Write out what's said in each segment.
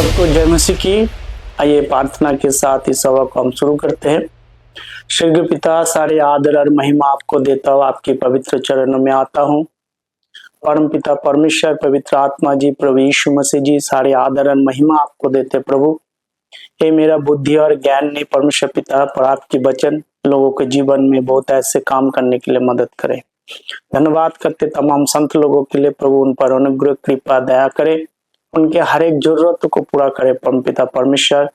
सबको जय मसीह की। आइए प्रार्थना के साथ इस सभा को हम शुरू करते हैं। स्वर्गीय पिता, सारे आदर और महिमा आपको देता हूँ, आपके पवित्र चरणों में आता हूँ। परम पिता परमेश्वर, पवित्र आत्मा जी, प्रभु यीशु मसीह जी, सारे आदर और महिमा आपको देते प्रभु। ये मेरा बुद्धि और ज्ञान नहीं परमेश्वर पिता, पर आपके वचन लोगों के जीवन में बहुत ऐसे काम करने के लिए मदद करे। धन्यवाद करते तमाम संत लोगों के लिए प्रभु, उन पर अनुग्रह कृपा दया करे, उनके हर एक जरूरत को पूरा करे। परम पिता परमेश्वर,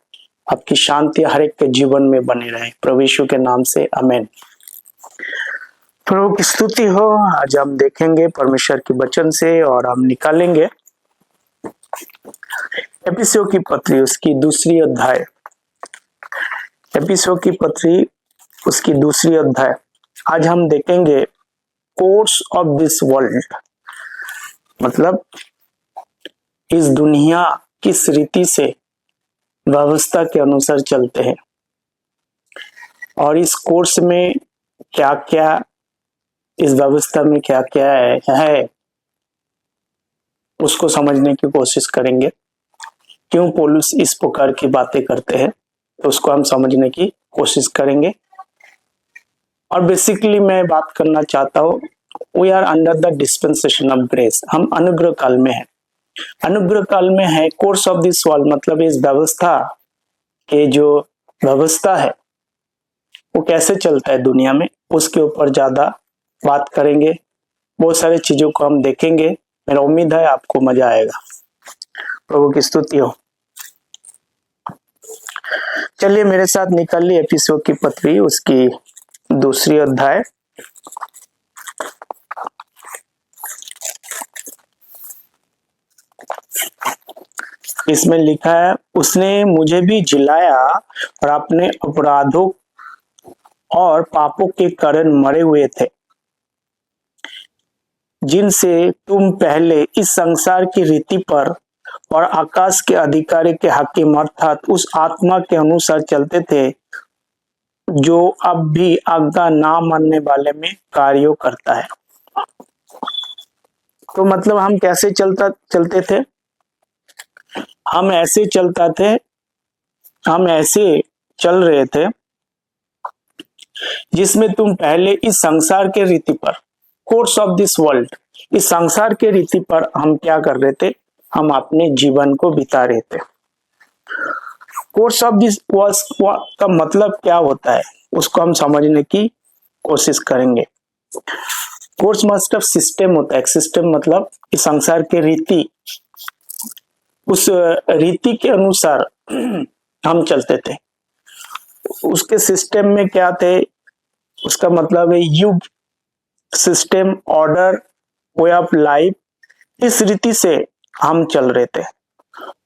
आपकी शांति हर एक के जीवन में बनी रहे प्रभु यीशु के नाम से, आमीन। प्रभु की स्तुति हो। आज हम देखेंगे परमेश्वर के वचन से और हम निकालेंगे एफिसियों की पत्री, उसकी दूसरी अध्याय। एफिसियों की पत्री, उसकी दूसरी अध्याय। आज हम देखेंगे कोर्स ऑफ दिस वर्ल्ड, मतलब इस दुनिया किस रीति से व्यवस्था के अनुसार चलते हैं और इस कोर्स में क्या क्या, इस व्यवस्था में क्या क्या है उसको समझने की कोशिश करेंगे। क्यों पौलुस इस प्रकार की बातें करते हैं तो उसको हम समझने की कोशिश करेंगे। और बेसिकली मैं बात करना चाहता हूँ, we are under the dispensation of grace. हम अनुग्रह काल में है, अनुग्रह काल में है। कोर्स ऑफ दिस वर्ल्ड मतलब इस व्यवस्था के जो व्यवस्था है वो कैसे चलता है दुनिया में, उसके ऊपर ज्यादा बात करेंगे। बहुत सारी चीजों को हम देखेंगे। मेरा उम्मीद है आपको मजा आएगा। प्रभु की स्तुति हो। चलिए मेरे साथ निकालिए एफिसियों की पत्री, उसकी दूसरी अध्याय। इसमें लिखा है, उसने मुझे भी जिलाया और अपने अपराधों और पापों के कारण मरे हुए थे, जिनसे तुम पहले इस संसार की रीति पर और आकाश के अधिकारी के हाकिम अर्थात उस आत्मा के अनुसार चलते थे जो अब भी आज्ञा ना मानने वाले में कार्यों करता है। तो मतलब हम कैसे चलते थे? हम ऐसे चल रहे थे जिसमें तुम पहले इस संसार के रीति पर, कोर्स ऑफ दिस वर्ल्ड, इस संसार के रीति पर हम क्या कर रहे थे? हम अपने जीवन को बिता रहे थे। कोर्स ऑफ दिस वर्ल्ड का मतलब क्या होता है उसको हम समझने की कोशिश करेंगे। कोर्स मतलब सिस्टम होता है। सिस्टम मतलब इस संसार के रीति, उस रीति के अनुसार हम चलते थे। उसके सिस्टम में क्या थे? उसका मतलब है युग, system, order, way of life. इस रीति से हम चल रहे थे।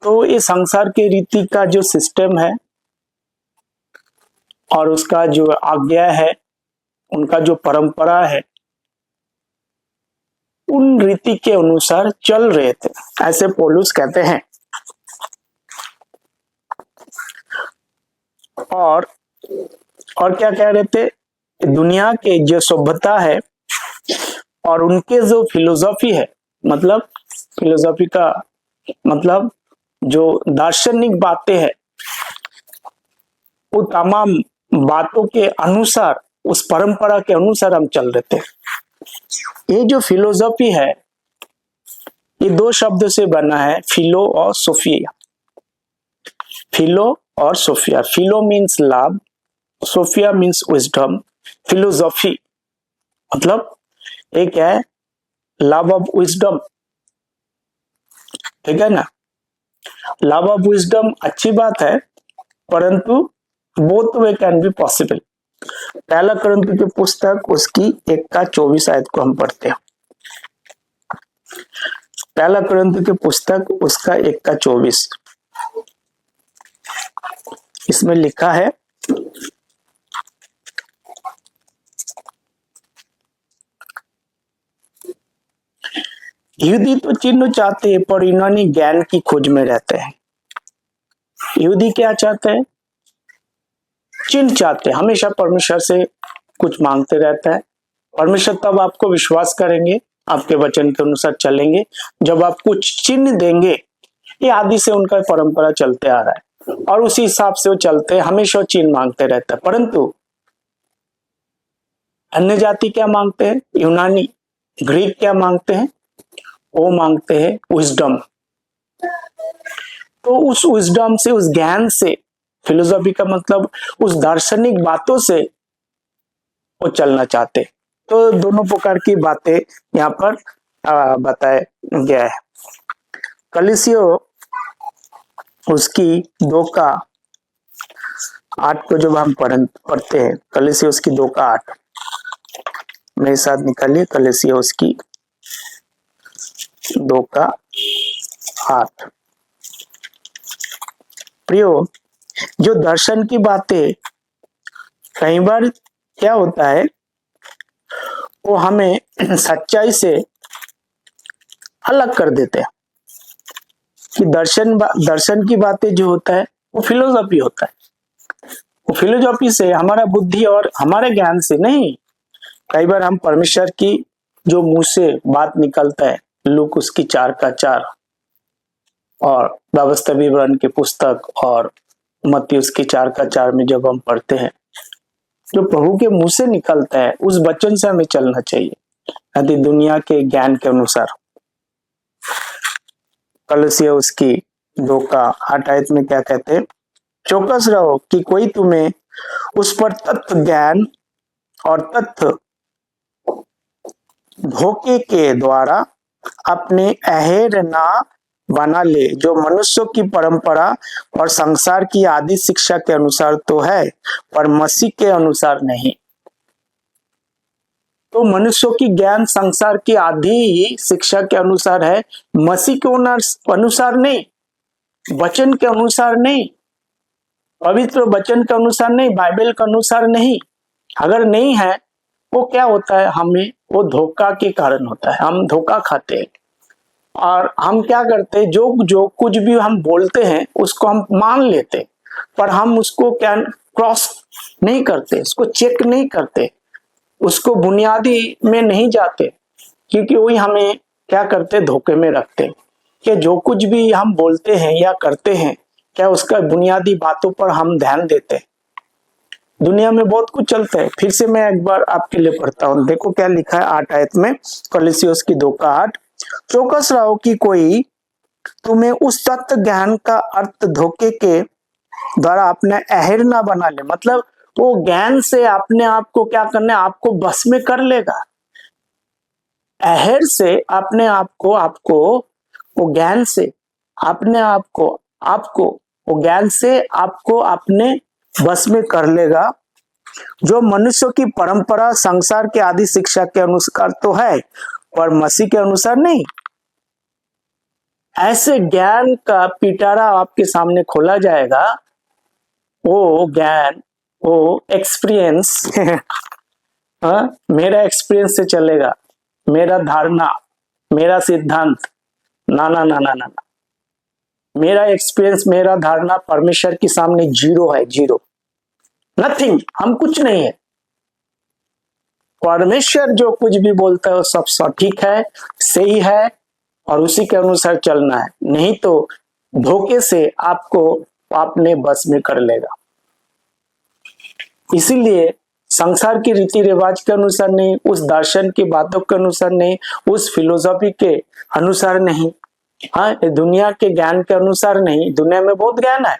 तो ये संसार के रीति का जो सिस्टम है और उसका जो आज्ञा है, उनका जो परंपरा है, उन रीति के अनुसार चल रहे थे, ऐसे पौलुस कहते हैं। और क्या कह रहे थे? दुनिया के जो सभ्यता है और उनके जो फिलोसॉफी है, मतलब फिलोसॉफी का मतलब जो दार्शनिक बातें हैं, वो तमाम बातों के अनुसार, उस परंपरा के अनुसार हम चल रहे थे। ये जो फिलोसॉफी है, ये दो शब्दों से बना है, फिलो और सोफिया। फिलो और sophia. Philo means love, sophia means wisdom. Philosophy मतलब एक है लव ऑफ विजडम, ठीक है ना। लव ऑफ विजडम अच्छी बात है, परंतु both way can be possible. पहला कुरिन्थियों की पुस्तक, उसकी 1:24 आयत को हम पढ़ते हैं। पहला कुरिन्थियों की पुस्तक, उसका 1:24। इसमें लिखा है, यहूदी तो चिन्ह चाहते हैं पर यूनानी ज्ञान की खोज में रहते हैं। यहूदी क्या चाहते हैं? चिन्ह चाहते हैं। हमेशा परमेश्वर से कुछ मांगते रहता है। परमेश्वर तब आपको विश्वास करेंगे, आपके वचन के अनुसार चलेंगे, जब आप कुछ चिन्ह देंगे ये आदि से उनका परंपरा चलते आ रहा है और उसी हिसाब से वो चलते हैं, हमेशा चिन्ह मांगते रहते हैं। परंतु अन्य जाति क्या मांगते हैं? यूनानी ग्रीक क्या मांगते हैं? वो मांगते हैं विजडम। तो उस विजडम से, उस ज्ञान से, फिलोसॉफी का मतलब उस दार्शनिक बातों से वो चलना चाहते। तो दोनों प्रकार की बातें यहाँ पर बताया गया है। कलिसियो उसकी 2 का 8 को जब हम पढ़ते हैं, कलिसियो उसकी 2 का 8 मेरे साथ निकालिए। कलिसियो उसकी 2 का 8। प्रियो, जो दर्शन की बातें कई बार क्या होता है, वो हमें सच्चाई से अलग कर देते हैं कि दर्शन की बातें जो होता है वो फिलोसॉफी होता है। वो फिलोसॉफी से हमारा बुद्धि और हमारे ज्ञान से नहीं। कई बार हम परमेश्वर की जो मुंह से बात निकलता है, लूक उसकी 4 का 4 और व्यवस्था विवरण की पुस्तक और मत्ती उसकी 4 का 4 में जब हम पढ़ते हैं, जो प्रभु के मुंह से निकलता है उस वचन से हमें चलना चाहिए, यदि दुनिया के ज्ञान के अनुसार। कलसिया उसकी 2 का 8 आयत में क्या कहते हैं? चौकस रहो कि कोई तुम्हें उस पर तत्व ज्ञान और तत्व धोखे के द्वारा अपने अहेर ना बना ले, जो मनुष्यों की परंपरा और संसार की आदि शिक्षा के अनुसार तो है, पर मसीह के अनुसार नहीं। तो मनुष्यों की ज्ञान संसार की आदि शिक्षा के अनुसार है, मसीह के अनुसार नहीं, वचन के अनुसार नहीं, पवित्र वचन के अनुसार नहीं, बाइबल के अनुसार नहीं। अगर नहीं है वो क्या होता है, हमें वो धोखा के कारण होता है, हम धोखा खाते हैं और हम क्या करते हैं, जो कुछ भी हम बोलते हैं उसको हम मान लेते, पर हम उसको क्या क्रॉस नहीं करते, उसको चेक नहीं करते, उसको बुनियादी में नहीं जाते, क्योंकि वही हमें क्या करते, धोखे में रखते कि जो कुछ भी हम बोलते हैं या करते हैं, क्या उसका बुनियादी बातों पर हम ध्यान देते हैं। दुनिया में बहुत कुछ चलता है। फिर से मैं एक बार आपके लिए पढ़ता हूँ, देखो क्या लिखा है 8 आयत में, कलिसियोस की 2 का 8। चौकस रहो कि कोई तुम्हें उस तत्व ज्ञान का अर्थ धोखे के द्वारा अपने अहेर ना बना ले। मतलब वो ज्ञान से अपने आप को क्या करना है, आपको बस में कर लेगा। अहेर से अपने आप को, आपको वो ज्ञान से अपने आप को, आपको वो ज्ञान से आपको अपने बस में कर लेगा, जो मनुष्यों की परंपरा संसार के आदि शिक्षा के अनुसार तो है, पर मसीह के अनुसार नहीं। ऐसे ज्ञान का पिटारा आपके सामने खोला जाएगा। वो ज्ञान, वो एक्सपीरियंस मेरा एक्सपीरियंस से चलेगा, मेरा धारणा, मेरा सिद्धांत, ना ना ना ना ना ना, मेरा एक्सपीरियंस, मेरा धारणा परमेश्वर के सामने जीरो है, जीरो, नथिंग, हम कुछ नहीं है। परमेश्वर जो कुछ भी बोलता है वो सब सटीक है, सही है और उसी के अनुसार चलना है, नहीं तो धोखे से आपको अपने बस में कर लेगा। इसीलिए संसार की रीति रिवाज के अनुसार नहीं, उस दर्शन की बातों के अनुसार नहीं, उस फिलोसॉफी के अनुसार नहीं, हाँ, दुनिया के ज्ञान के अनुसार नहीं। दुनिया में बहुत ज्ञान है,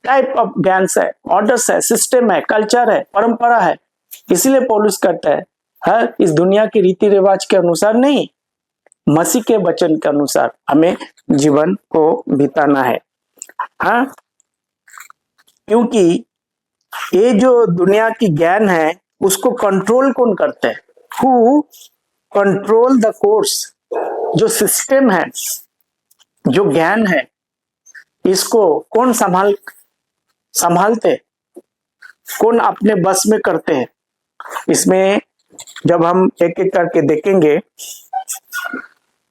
टाइप ऑफ ज्ञान है, ऑर्डर्स है, सिस्टम है, कल्चर है, परंपरा है। इसीलिए पौलुस कहता है, हाँ, इस दुनिया के रीति रिवाज के अनुसार नहीं, मसीह के वचन के अनुसार हमें जीवन को बिताना है। हाँ, क्योंकि ये जो दुनिया की ज्ञान है उसको कंट्रोल कौन करते हैं? Who control the course. जो सिस्टम है, जो ज्ञान है, इसको कौन संभालते, कौन अपने बस में करते हैं? इसमें जब हम एक एक करके देखेंगे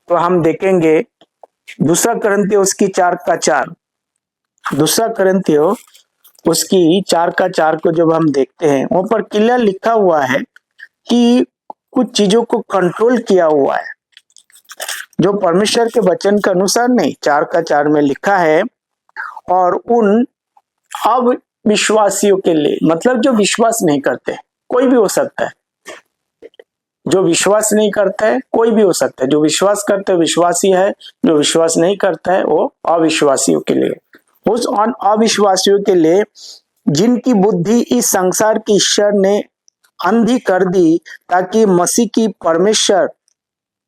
तो हम देखेंगे दूसरा करंथियों उसकी 4 का 4, दूसरा करंथियों उसकी 4 का 4 को जब हम देखते हैं, वहां पर क्लियर लिखा हुआ है कि कुछ चीजों को कंट्रोल किया हुआ है। जो परमेश्वर के वचन के अनुसार नहीं, 4:4 में लिखा है, और उन अविश्वासियों के लिए, मतलब जो विश्वास नहीं करते, कोई भी हो सकता है, जो विश्वास नहीं करता है कोई भी हो सकता है, जो विश्वास करते है विश्वासी है, जो विश्वास नहीं करता है वो अविश्वासियों के लिए, उस अविश्वासियों के लिए जिनकी बुद्धि इस संसार की ईश्वर ने अंधी कर दी, ताकि मसीह की परमेश्वर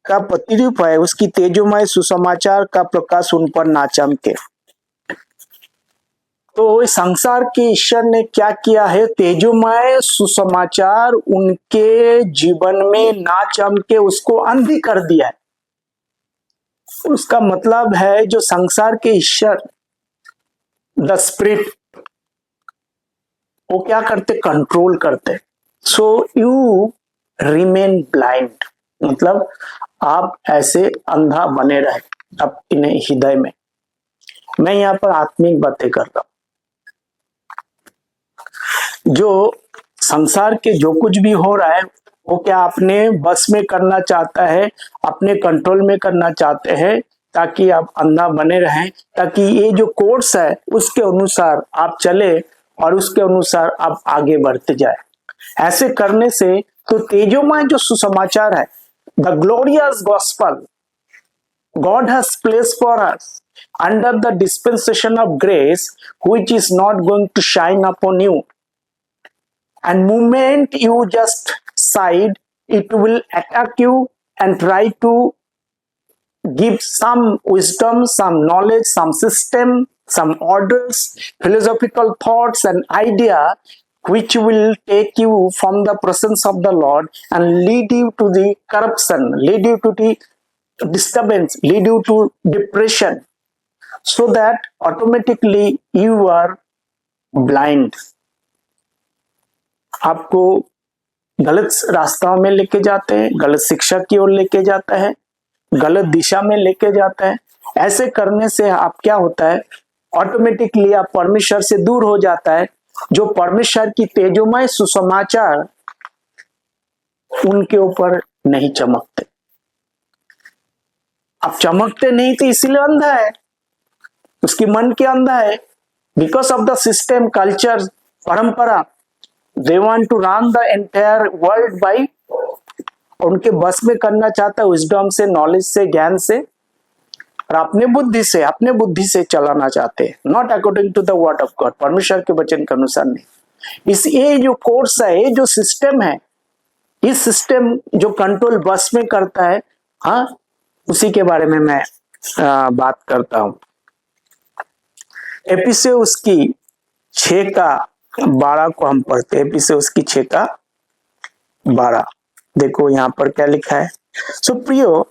का प्रतिरूप है उसकी तेजोमय सुसमाचार का प्रकाश उन पर ना चमके। तो इस संसार के ईश्वर ने क्या किया है, तेजोमय सुसमाचार उनके जीवन में ना चमके उसको अंधी कर दिया है। उसका मतलब है जो संसार के ईश्वर द स्पिरिट, वो क्या करते, कंट्रोल करते। सो यू रिमेन ब्लाइंड, मतलब आप ऐसे अंधा बने रहे अपने हृदय में। मैं यहाँ पर आत्मिक बातें कर रहा हूं। जो संसार के जो कुछ भी हो रहा है वो क्या अपने बस में करना चाहता है, अपने कंट्रोल में करना चाहते हैं, ताकि आप अंधा बने रहें, ताकि ये जो कोर्स है उसके अनुसार आप चले और उसके अनुसार आप आगे बढ़ते जाए। ऐसे करने से तो तेजोमय जो सुसमाचार है, the glorious gospel God has placed for us under the dispensation of grace, which is not going to shine upon you. And moment you just side, it will attack you and try to give some wisdom, some knowledge, some system, some orders, philosophical thoughts and idea, which will take you from the presence of the Lord and lead you to the corruption, lead you to the disturbance, lead you to depression, so that automatically you are blind. आपको गलत रास्ता में लेके जाते हैं, गलत शिक्षा की ओर लेके जाता है, गलत दिशा में लेके जाता है। ऐसे करने से आप क्या होता है, ऑटोमेटिकली आप परमेश्वर से दूर हो जाता है। जो परमेश्वर की तेजोमय सुसमाचार उनके ऊपर नहीं चमकते। अब चमकते नहीं तो इसीलिए अंधा है, उसकी मन के अंधा है, because of the system, culture, परंपरा। They want to run the entire world by, उनके बस में करना चाहता है विजडम से, नॉलेज से, ज्ञान से, और अपने बुद्धि से चलाना चाहते हैं, not according to the word of God, परमेश्वर के वचन के अनुसार नहीं। इस ये जो कोर्स है, ये जो सिस्टम है, इस सिस्टम जो कंट्रोल बस में करता है, हाँ, उसी के बारे में मैं बात करता हूं। एपिसोड की 6:12 को हम पढ़ते हैं। एपिसोड की 6:12 देखो यहाँ पर क्या लिखा है। सो प्रियो,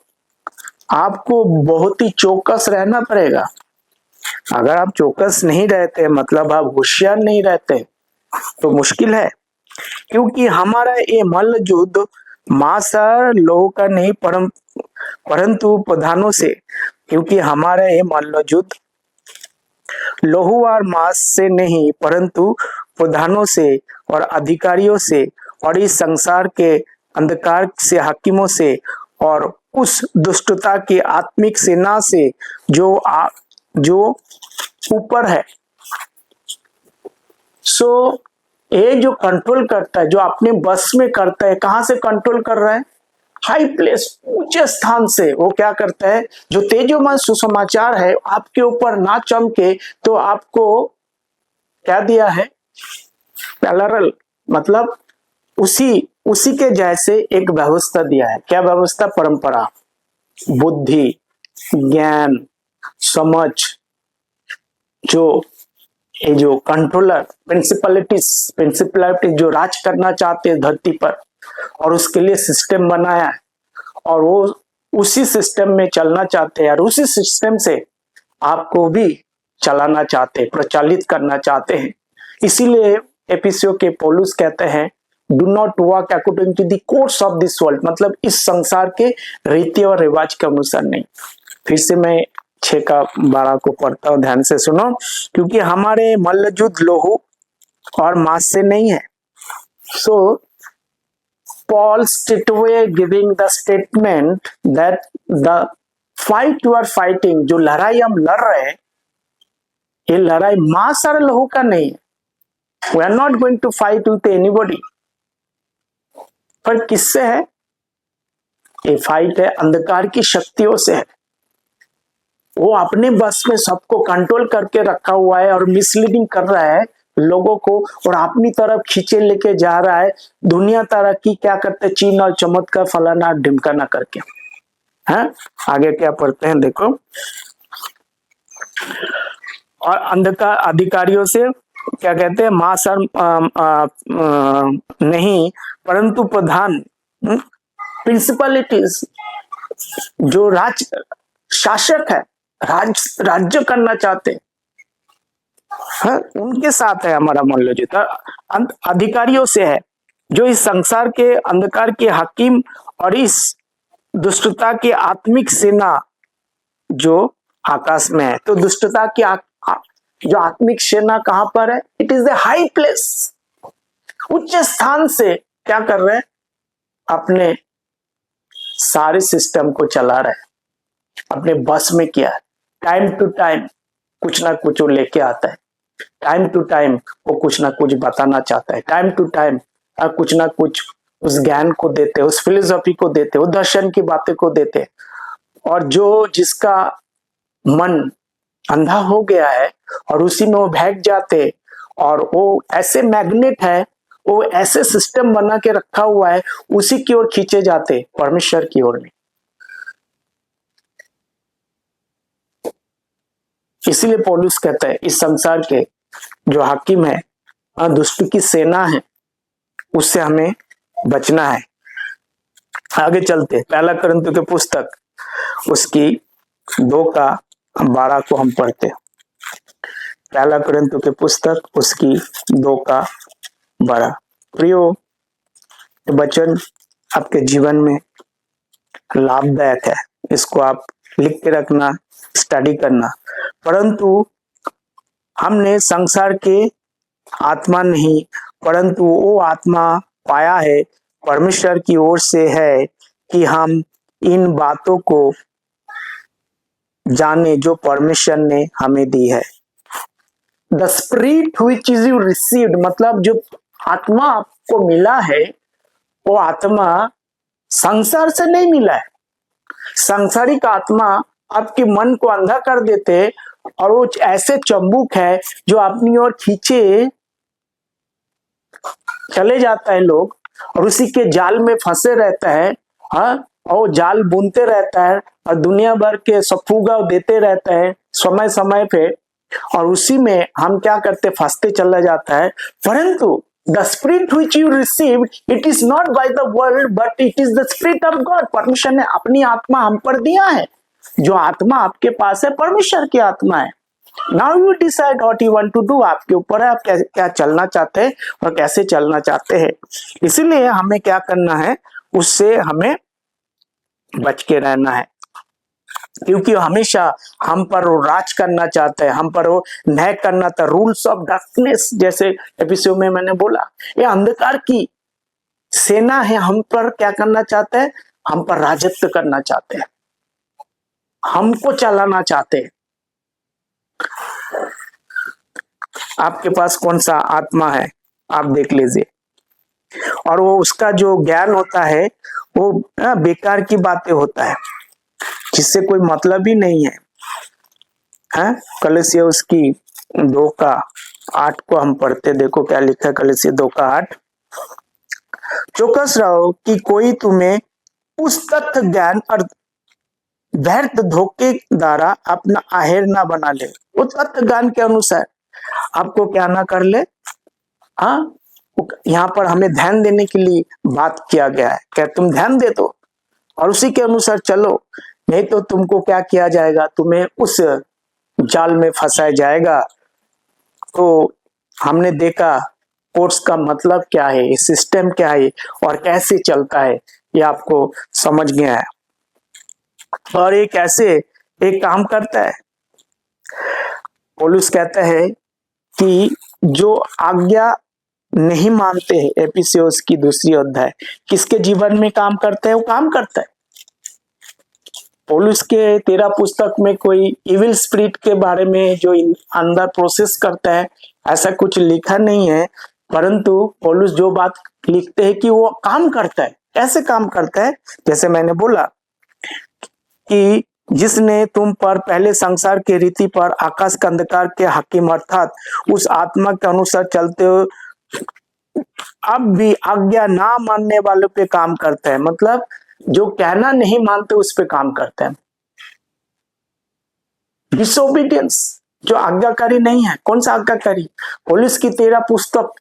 आपको बहुत ही चौकस रहना पड़ेगा। अगर आप चौकस नहीं रहते, मतलब आप होशियार नहीं रहते, तो मुश्किल है, क्योंकि हमारा ये मल्ल युद्ध मांस और लोह का नहीं परंतु प्रधानों से, क्योंकि हमारा ये मल्ल युद्ध लोहू और मांस से नहीं परंतु प्रधानों से और अधिकारियों से और इस संसार के अंधकार से, हाकिमों से और उस दुष्टता की आत्मिक सेना से जो ऊपर है। सो ये जो कंट्रोल करता है, जो अपने बस में करता है, कहां से कंट्रोल कर रहा है? हाई प्लेस, ऊंचे स्थान से। वो क्या करता है, जो तेजोमय सुसमाचार है आपके ऊपर ना चमके, तो आपको क्या दिया है, पैरेलल, मतलब उसी के जैसे एक व्यवस्था दिया है। क्या व्यवस्था? परंपरा, बुद्धि, ज्ञान, समझ, जो कंट्रोलर, प्रिंसिपलिटी जो राज करना चाहते हैं धरती पर, और उसके लिए सिस्टम बनाया है, और वो उसी सिस्टम में चलना चाहते हैं, और उसी सिस्टम से आपको भी चलाना चाहते हैं, प्रचालित करना चाहते हैं। इसीलिए एफिसियों के पौलुस कहते हैं, do not walk according to the course of this world, मतलब इस संसार के रीति और रिवाज के अनुसार नहीं। फिर से मैं 6:12 को पढ़ता हूं, ध्यान से सुनो, क्योंकि हमारे मल्ल युद्ध लोहू और मांस से नहीं है। So Paul straightway giving the statement that the fight you are fighting, जो लड़ाई हम लड़ रहे हैं, ये लड़ाई मांस और लहू का नहीं है। We are not going to fight with anybody. पर किससे है? ये फाइट है अंधकार की शक्तियों से है। वो अपने बस में सबको कंट्रोल करके रखा हुआ है और मिसलीडिंग कर रहा है लोगों को, और अपनी तरफ खींचे लेके जा रहा है। दुनिया तरह की क्या करते, चीन और चमत्कार फलाना ढिमकाना करके। है आगे क्या पढ़ते हैं देखो। और अंधकार अधिकारियों से क्या कहते हैं, मां सर नहीं परंतु प्रधान प्रिंसिपलिटीज, जो राज शासक है, राज्य करना चाहते हैं, उनके साथ है हमारा मल्लयुद्ध। अधिकारियों से है जो इस संसार के अंधकार के हकीम और इस दुष्टता की आत्मिक सेना जो आकाश में है। तो दुष्टता की जो आत्मिक सेना कहां पर है? It is the high place, उच्च स्थान से क्या कर रहे हैं? अपने सारे सिस्टम को चला रहे हैं, अपने बस में किया है। टाइम टू टाइम कुछ ना कुछ वो लेके आता है, टाइम टू टाइम वो कुछ ना कुछ बताना चाहता है, टाइम टू टाइम कुछ ना कुछ उस ज्ञान को देते, उस फिलोसॉफी को देते, उस दर्शन की बातें को देते। और जो जिसका मन अंधा हो गया है और उसी में वो बहक जाते, और वो ऐसे मैग्नेट है, वो ऐसे सिस्टम बना के रखा हुआ है, उसी की ओर खींचे जाते, परमेश्वर की ओर नहीं। इसीलिए पौलुस कहता है इस संसार के जो हाकिम है, दुष्ट की सेना है, उससे हमें बचना है। आगे चलते, पहला कोरिन्थियों की पुस्तक उसकी 2:12 को हम पढ़ते। पहला कोरिन्थियों की पुस्तक उसकी 2:12। प्रियो, वचन आपके जीवन में लाभदायक है, इसको आप लिख के रखना, स्टडी करना। परंतु हमने संसार के आत्मा नहीं, परंतु वो आत्मा पाया है परमेश्वर की ओर से है कि हम इन बातों को जाने जो परमेश्वर ने हमें दी है। The spirit which is you received, मतलब जो आत्मा आपको मिला है, वो आत्मा संसार से नहीं मिला है। सांसारिक आत्मा आपके मन को अंधा कर देते, और वो ऐसे चंबुक है जो अपनी ओर खींचे चले जाता है लोग, और उसी के जाल में फंसे रहता है। हाँ, और जाल बुनते रहता है और दुनिया भर के सफुगा देते रहता है समय समय पे, और उसी में हम क्या करते, फंसते चला जाता है। परंतु the spirit which you received, it is not by the world but it is the spirit of God. परमेश्वर ने अपनी आत्मा हम पर दिया है। जो आत्मा आपके पास है परमेश्वर की आत्मा है। Now you decide what you want to do, आपके ऊपर है, आप क्या चलना चाहते हैं और कैसे चलना चाहते हैं। इसीलिए हमें क्या करना है, उससे हमें बच के रहना है, क्योंकि हमेशा हम पर वो राज करना चाहते हैं, हम पर वो न्याय करना था। रूल्स ऑफ डार्कनेस, जैसे एपिसोड में मैंने बोला, ये अंधकार की सेना है, हम पर क्या करना चाहते हैं, हम पर राजत्व करना चाहते हैं, हमको चलाना चाहते हैं। आपके पास कौन सा आत्मा है आप देख लीजिए, और वो उसका जो ज्ञान होता है वो बेकार की बातें होता है, जिससे कोई मतलब ही नहीं है। कलसिया उसकी 2:8 को हम पढ़ते, देखो क्या लिखा है कलसिया 2:8। चौकस रहो कि कोई तुम्हें उस तथ्य ज्ञान और व्यर्थ धोखे द्वारा अपना आहेर ना बना ले। वो तथ्य ज्ञान के अनुसार आपको क्या ना कर ले। हाँ, यहाँ पर हमें ध्यान देने के लिए बात किया गया है, क्या तुम ध्यान दे दो और उसी के अनुसार चलो, नहीं तो तुमको क्या किया जाएगा, तुम्हें उस जाल में फंसाया जाएगा। तो हमने देखा कोर्स का मतलब क्या है, सिस्टम क्या है और कैसे चलता है, ये आपको समझ गया है। और ये कैसे एक काम करता है, पौलुस कहता है कि जो आज्ञा नहीं मानते हैं, एपिसोड्स की 2 अध्याय, किसके जीवन में काम करता है, वो काम करता है पौलुस के 13 पुस्तक में कोई इविल स्पिरिट के बारे में जो अंदर प्रोसेस करता है ऐसा कुछ लिखा नहीं है, परंतु पौलुस जो बात लिखते हैं कि वो काम करता है। कैसे काम करता है? जैसे मैंने बोला कि जिसने तुम पर पहले संसार के रीति पर आकाश के अंधकार के हाकिम अर्थात उस आत्मा के अनुसार चलते हो अब भी आज्ञा ना मानने वालों पे काम करता है। मतलब जो कहना नहीं मानते उस पे काम करता है। डिसोबीडियंस, जो आज्ञाकारी नहीं है। कौन सा आज्ञाकारी? पौलुस की 13 पुस्तक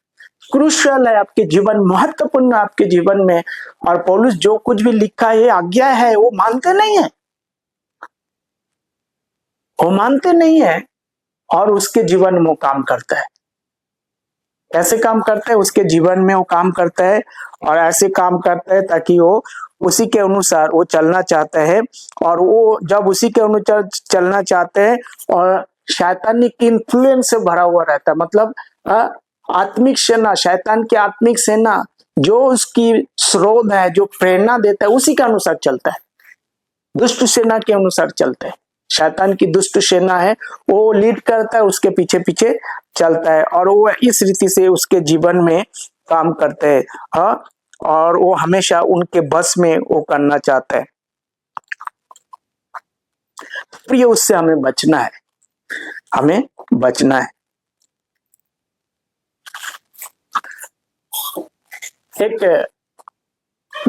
क्रूशियल है आपके जीवन, महत्वपूर्ण है आपके जीवन में। और पौलुस जो कुछ भी लिखा है आज्ञा है, वो मानते नहीं है, वो मानते नहीं है और उसके जीवन में वो काम करता है। कैसे काम करता है? उसके जीवन में वो काम करता है और ऐसे काम करता है ताकि वो उसी के अनुसार वो चलना चाहता है। और वो जब उसी के अनुसार चलना चाहते हैं और शैतानी की इन्फ्लुएंस से भरा हुआ रहता है, मतलब आत्मिक सेना, शैतान की आत्मिक सेना जो उसकी स्रोत है, जो प्रेरणा देता है, उसी के अनुसार चलता है। दुष्ट सेना के अनुसार चलता है। शैतान की दुष्ट सेना है, वो लीड करता है, उसके पीछे पीछे चलता है और वो इस रीति से उसके जीवन में काम करते हैं। हाँ, और वो हमेशा उनके बस में वो करना चाहता है। प्रिय, उससे हमें बचना है, हमें बचना है। एक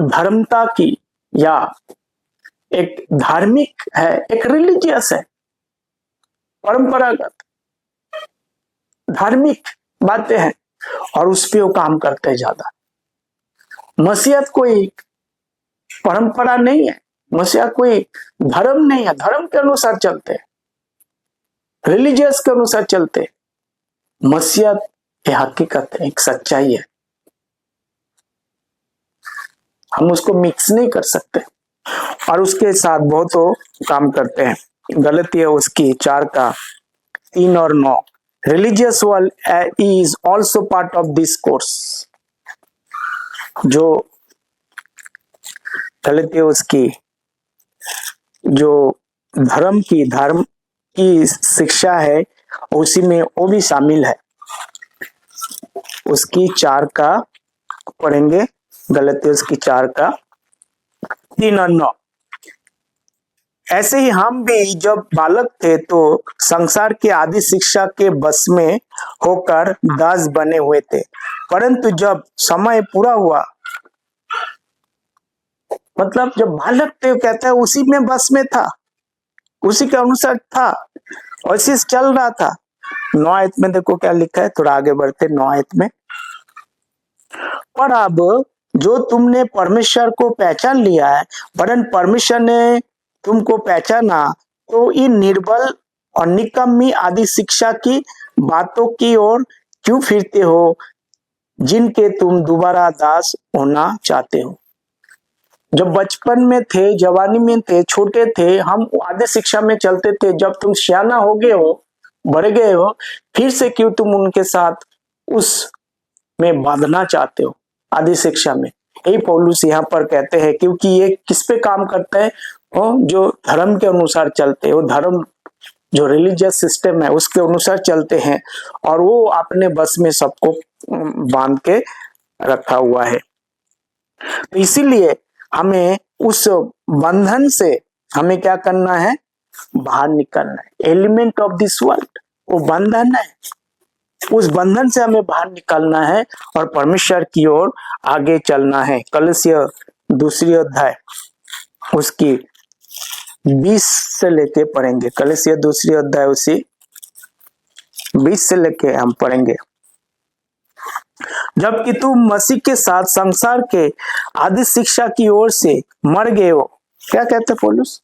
धर्मता की या एक धार्मिक है, एक रिलीजियस है, परंपरागत धार्मिक बातें हैं और उस पे वो काम करते हैं ज्यादा। मसीहत कोई परंपरा नहीं है, मसीहत कोई धर्म नहीं है। धर्म के अनुसार चलते हैं, रिलीजियस के अनुसार चलते हैं। मसीहत ये हकीकत है, एक सच्चाई है, हम उसको मिक्स नहीं कर सकते और उसके साथ बहुत काम करते हैं। गलती है उसकी 4 का 3 और 9। Religious world is also part of this course. जो गलती है उसकी, जो धर्म की शिक्षा है उसी में वो भी शामिल है। उसकी 4 का पढ़ेंगे, गलती है उसकी 4 का 3 और 9। ऐसे ही हम भी जब बालक थे तो संसार के आदि शिक्षा के बस में होकर दास बने हुए थे, परंतु जब समय पूरा हुआ, मतलब जब बालक थे कहता है उसी में बस में था, उसी के अनुसार था, उसी से चल रहा था। 9 आयत में देखो क्या लिखा है, थोड़ा आगे बढ़ते 9 आयत में। पर अब जो तुमने परमेश्वर को पहचान लिया है, वरन परमेश्वर ने तुमको पहचाना, तो इन निर्बल और निकम्मी आदि शिक्षा की बातों की ओर क्यों फिरते हो, जिनके तुम दोबारा दास होना चाहते हो। जब बचपन में थे, जवानी में थे, छोटे थे, हम आदि शिक्षा में चलते थे। जब तुम सियाना हो गए हो, बढ़ गए हो, फिर से क्यों तुम उनके साथ उस में बांधना चाहते हो, आदि शिक्षा में। यही पौलुस यहाँ पर कहते हैं, क्योंकि ये किस पे काम करता है? जो धर्म के अनुसार चलते हैं, वो धर्म जो रिलीजियस सिस्टम है उसके अनुसार चलते हैं और वो अपने बस में सबको बांध के रखा हुआ है। तो इसीलिए हमें उस बंधन से हमें क्या करना है? बाहर निकलना है। एलिमेंट ऑफ दिस वर्ल्ड वो बंधन है, उस बंधन से हमें बाहर निकलना है और परमेश्वर की ओर आगे चलना है। कलसिय 2 अध्याय उसकी 20 से लेके पढ़ेंगे। कलसिय 2 अध्याय उसी 20 से लेके हम पढ़ेंगे। जबकि तुम मसीह के साथ संसार के आदि शिक्षा की ओर से मर गए हो। क्या कहते पौलुस?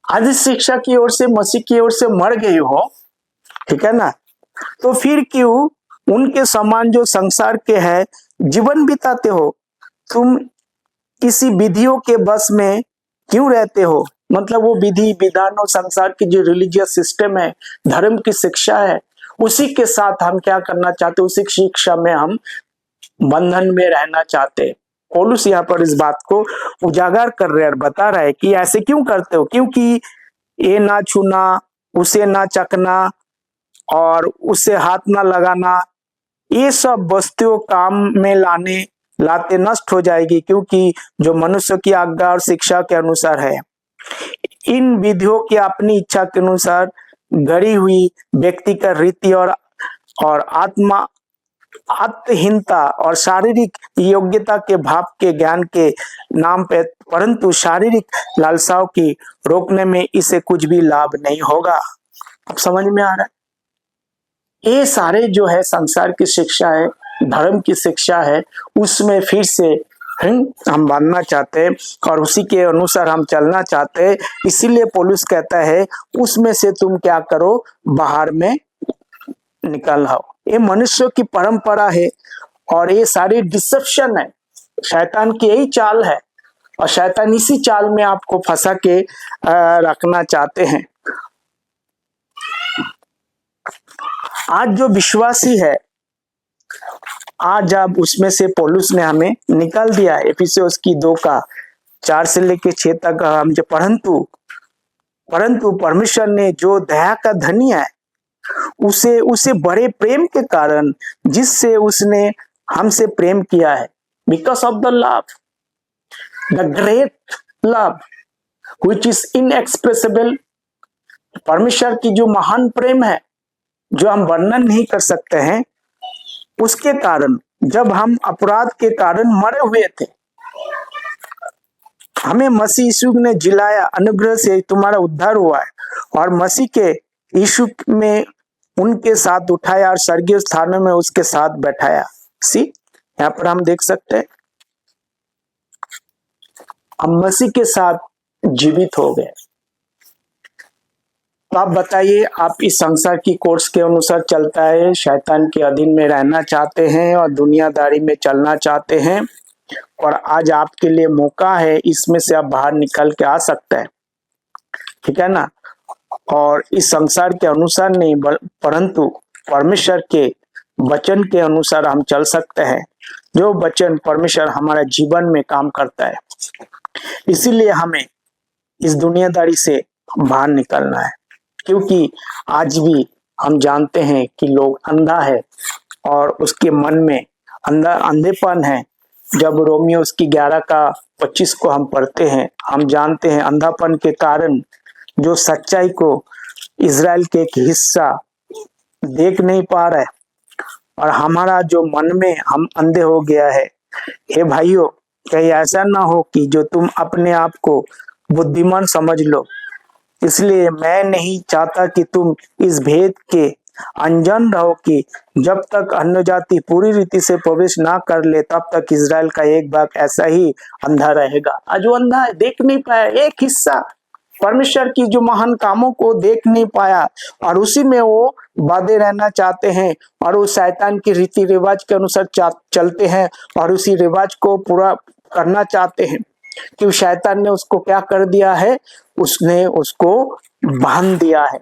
आदि शिक्षा की ओर से, मसीह की ओर से मर गए हो, ठीक है ना? तो फिर क्यों उनके समान जो संसार के है जीवन बिताते हो? तुम किसी विधियों के बस में क्यों रहते हो? मतलब वो विधि विधान और संसार की जो रिलीजियस सिस्टम है, धर्म की शिक्षा है, उसी के साथ हम क्या करना चाहते? उसी शिक्षा में हम बंधन में रहना चाहते। पौलुस यहाँ पर इस बात को उजागर कर रहे हैं और बता रहा है कि ऐसे क्यों करते हो, क्योंकि ये ना छूना, उसे ना चखना और उसे हाथ ना लगाना, ये सब वस्तुओं काम में लाते नष्ट हो जाएगी, क्योंकि जो मनुष्य की आज्ञा और शिक्षा के अनुसार है। इन विधियों की अपनी इच्छा के अनुसार गढ़ी हुई व्यक्ति का रीति और आत्महीनता और शारीरिक योग्यता के भाव के ज्ञान के नाम पे, परंतु शारीरिक लालसाओं की रोकने में इसे कुछ भी लाभ नहीं होगा। अब समझ में आ रहा है? ये सारे जो है संसार की शिक्षा है, धर्म की शिक्षा है, उसमें फिर से हम बांधना चाहते हैं और उसी के अनुसार हम चलना चाहते हैं। इसीलिए पौलुस कहता है उसमें से तुम क्या करो, बाहर में निकल आओ। ये मनुष्य की परंपरा है और ये सारी डिसेप्शन है, शैतान की यही चाल है और शैतान इसी चाल में आपको फंसा के रखना चाहते हैं। आज जो विश्वासी है, आज अब उसमें से पौलुस ने हमें निकाल दिया। एफिसियोस की 2:4 से लेके 6 तक हम जो परंतु परमेश्वर ने जो दया का धनी है, उसे बड़े प्रेम के कारण जिससे उसने हमसे प्रेम किया है, because of the love, the great love which is inexpressible. परमेश्वर की जो महान प्रेम है, जो हम वर्णन नहीं कर सकते हैं, उसके कारण जब हम अपराध के कारण मरे हुए थे, हमें मसीह यीशु ने जिलाया, अनुग्रह से तुम्हारा उद्धार हुआ है और मसीह के यीशु में उनके साथ उठाया और स्वर्गीय स्थानों में उसके साथ बैठाया। यहाँ पर हम देख सकते हैं हम मसीह के साथ जीवित हो गए। तो आप बताइए, आप इस संसार की कोर्स के अनुसार चलता है, शैतान के अधीन में रहना चाहते हैं और दुनियादारी में चलना चाहते हैं, और आज आपके लिए मौका है, इसमें से आप बाहर निकल के आ सकते हैं, ठीक है ना। और इस संसार के अनुसार नहीं, परंतु परमेश्वर के वचन के अनुसार हम चल सकते हैं, जो वचन परमेश्वर हमारे जीवन में काम करता है। इसीलिए हमें इस दुनियादारी से बाहर निकलना है, क्योंकि आज भी हम जानते हैं कि लोग अंधा है और उसके मन में अंधेपन है। जब रोमियो उसकी 11:25 को हम पढ़ते हैं, हम जानते हैं अंधापन के कारण जो सच्चाई को इजराइल के एक हिस्सा देख नहीं पा रहा है और हमारा जो मन में हम अंधे हो गया है। हे भाइयों, कहीं ऐसा ना हो कि जो तुम अपने आप को बुद्धिमान समझ लो। इसलिए मैं नहीं चाहता कि तुम इस भेद के अनजान रहो कि जब तक अन्य जाति पूरी रीति से प्रवेश ना कर ले, तब तक इजराइल का एक भाग ऐसा ही अंधा रहेगा। आज वो अंधा है, देख नहीं पाया, एक हिस्सा परमेश्वर की जो महान कामों को देख नहीं पाया और उसी में वो बाधे रहना चाहते हैं और उस शैतान की रीति रिवाज के अनुसार चलते हैं और उसी रिवाज को पूरा करना चाहते हैं। कि शैतान ने उसको क्या कर दिया है, उसने उसको बांध दिया है,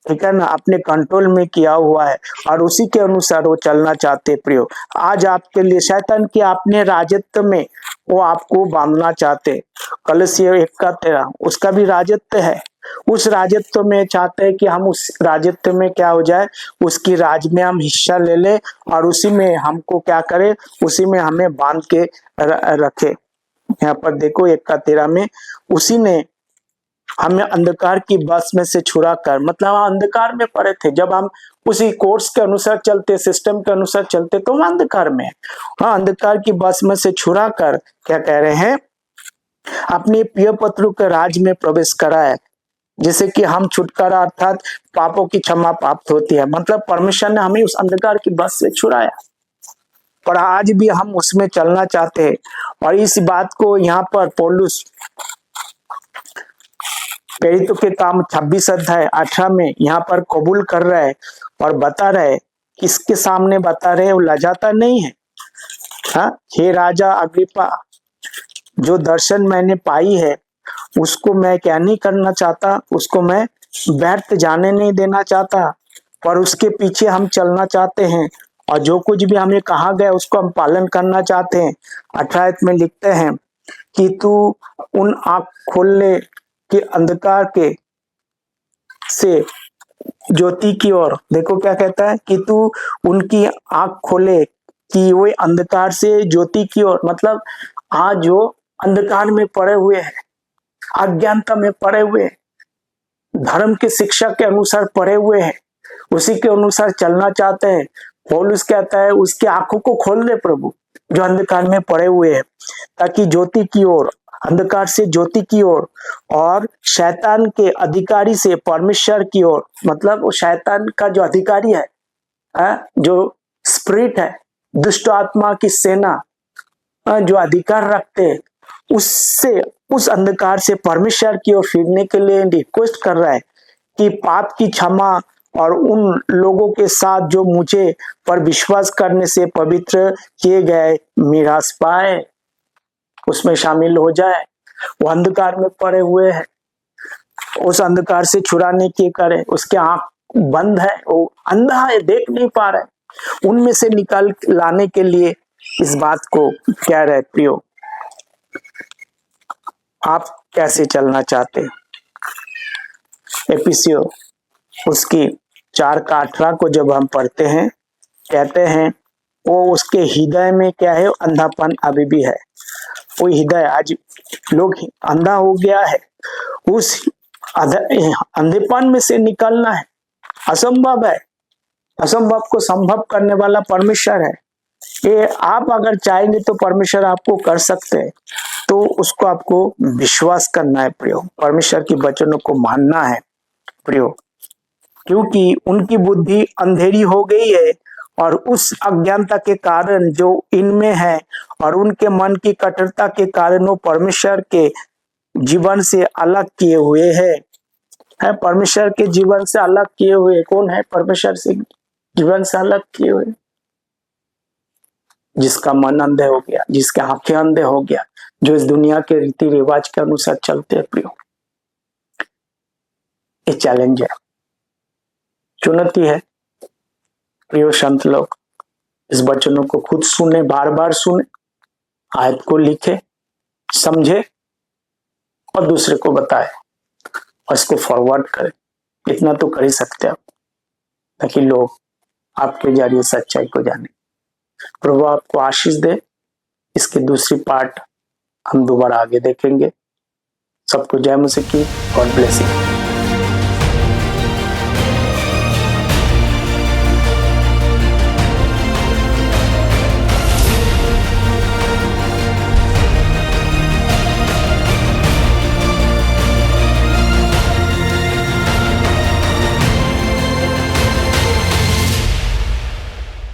ठीक है ना, अपने कंट्रोल में किया हुआ है और उसी के अनुसार वो चलना चाहते। प्रियो, आज आपके लिए शैतान के अपने राजत्व में वो आपको बांधना चाहते। कलसियों 1:13 उसका भी राजत्व है, उस राजत्व में चाहते हैं कि हम उस राजत्व में क्या हो जाए, उसकी राज में हम हिस्सा ले ले और उसी में हमको क्या करे, उसी में हमें बांध के रखे। यहाँ पर देखो 1:13 में उसी ने हमें अंधकार की बस में से छुड़ा कर, मतलब हम अंधकार में पड़े थे, जब हम उसी कोर्स के अनुसार चलते, सिस्टम के अनुसार चलते, तो हम अंधकार में, हाँ, अंधकार की बस में से छुड़ा कर क्या कह रहे हैं, अपने प्रिय पुत्र के राज में प्रवेश करा है, जिससे कि हम छुटकारा अर्थात पापों की क्षमा प्राप्त होती है। मतलब परमेश्वर ने हमें उस अंधकार की बस से छुड़ाया और आज भी हम उसमें चलना चाहते हैं। और इस बात को यहाँ पर पौलुस प्रेरितों के काम 26:18 में यहाँ पर कबूल कर रहा है और बता रहे, किसके सामने बता रहे, वो लजाता नहीं है। हाँ, हे राजा अग्रिप्पा, जो दर्शन मैंने पाई है उसको मैं क्या नहीं करना चाहता, उसको मैं व्यर्थ जाने नहीं देना चाहता, पर उसके पीछे हम चलना चाहते हैं और जो कुछ भी हमें कहा गया उसको हम पालन करना चाहते हैं। 18 में लिखते हैं कि तू उन आंख खोलने के अंधकार के से ज्योति की ओर, देखो क्या कहता है कि तू उनकी आंख खोले कि वो अंधकार से ज्योति की ओर, मतलब आज जो अंधकार में पड़े हुए हैं, अज्ञानता में पड़े हुए हैं, धर्म के शिक्षा के अनुसार पड़े हुए हैं, उसी के अनुसार चलना चाहते हैं, पौलुस कहता है उसकी आंखों को खोल दे प्रभु जो अंधकार में पड़े हुए हैं, ताकि ज्योति की ओर, अंधकार से ज्योति की ओर और शैतान के अधिकारी से परमेश्वर की ओर, मतलब वो शैतान का जो अधिकारी है, जो स्पिरिट है, दुष्ट आत्मा की सेना जो अधिकार रखते हैं, उससे, उस अंधकार से परमेश्वर की ओर फिरने के लिए रिक्वेस्ट कर रहा है कि पाप की क्षमा और उन लोगों के साथ जो मुझे पर विश्वास करने से पवित्र किए गए मीरास पाए, उसमें शामिल हो जाए। वो अंधकार में पड़े हुए हैं, उस अंधकार से छुड़ाने की करे, उसके आंख बंद है, वो अंधा है, देख नहीं पा रहा है, उनमें से निकाल लाने के लिए इस बात को कह रहे प्रियो। आप कैसे चलना चाहते? एपिसियो उसकी 4:18 को जब हम पढ़ते हैं, कहते हैं वो उसके हृदय में क्या है, अंधापन अभी भी है। वो हृदय, आज लोग अंधा हो गया है, उस अंधेपन में से निकलना है, असंभव है। असंभव को संभव करने वाला परमेश्वर है। ये आप अगर चाहेंगे तो परमेश्वर आपको कर सकते हैं, तो उसको आपको विश्वास करना है प्रियो, परमेश्वर की वचनों को मानना है प्रियो, क्योंकि उनकी बुद्धि अंधेरी हो गई है और उस अज्ञानता के कारण जो इनमें है और उनके मन की कठोरता के कारण वो परमेश्वर के जीवन से अलग किए हुए है परमेश्वर के जीवन से अलग किए हुए। कौन है परमेश्वर से जीवन से अलग किए हुए? जिसका मन अंधे हो गया, जिसके आंखें अंधे हो गया, जो इस दुनिया के रीति रिवाज के अनुसार चलते हैं प्रियो। ये चैलेंज है, चुनौती है प्रियो। संत लोग इस वचनों को खुद सुने, बार बार सुने, आयत को लिखे, समझे और दूसरे को बताए और इसको फॉरवर्ड करें। इतना तो कर ही सकते आप, ताकि लोग आपके जरिए सच्चाई को जाने। प्रभु आपको आशीष दे। इसकी दूसरी पार्ट हम दोबारा आगे देखेंगे। सबको जय मसीह की। God bless you.